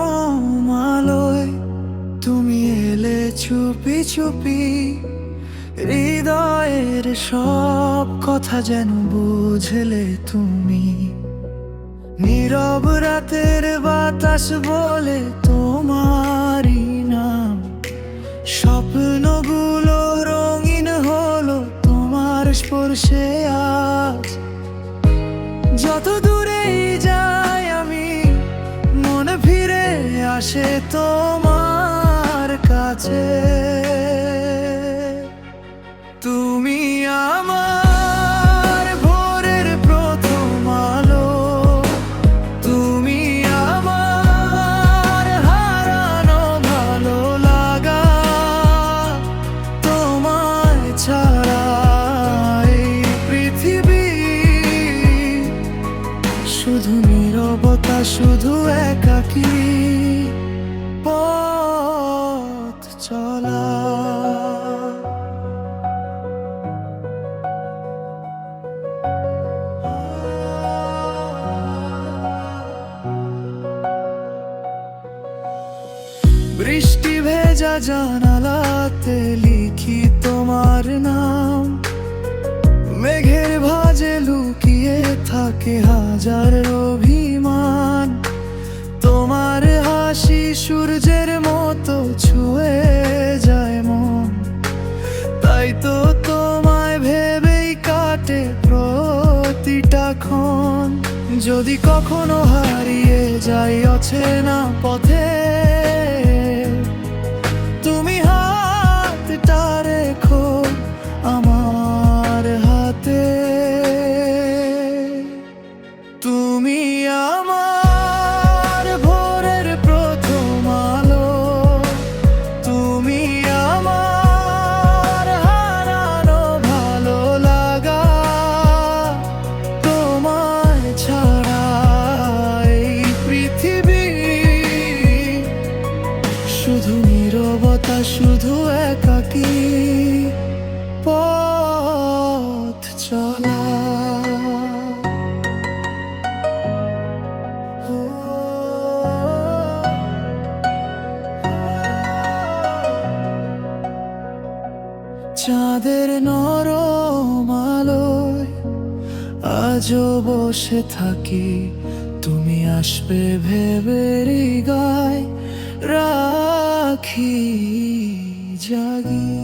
নরম আলোয় তুমি এলে চুপি চুপি, হৃদয়ের সব কথা যেন বুঝলে তুমি। নীরব রাতের বাতাস বলে তোমারই নাম, স্বপ্নগুলো রঙিন হলো তোমার স্পর্শে আজ। যত দূরেই যাই আমি, মনে ফিরে আসে তোমার কাছে। তুমি আমার ভোরের প্রথম আলো, তুমি আমার হারানো ভালো লাগা। তোমায় ছাড়া এই পৃথিবী শুধু নীরবতা, শুধু একাকী পথ চলা। বৃষ্টি ভেজা জানালাতে লিখি তোমার নাম, মেঘের ভাঁজে লুকিয়ে থাকে হাজার অভিমান। তোমার হাসি সূর্যের মতো ছুঁয়ে যায় মন, তাই তো তোমায় ভেবেই কাটে প্রতিটা ক্ষণ। যদি কখনো হারিয়ে যাই অচেনা পথে, তুমি হাতটা রেখো আমার হাতে। তুমি আমার ভোরের প্রথম আলো, তুমি আমার হারানো ভালো লাগা। তোমায় ছাড়া এই পৃথিবী শুধু নীরবতা, শুধু একাকী পথ চলা। চাঁদের নরম আলোয় আজও বসে থাকি, তুমি আসবে ভেবে হৃদয় রাখি জাগি।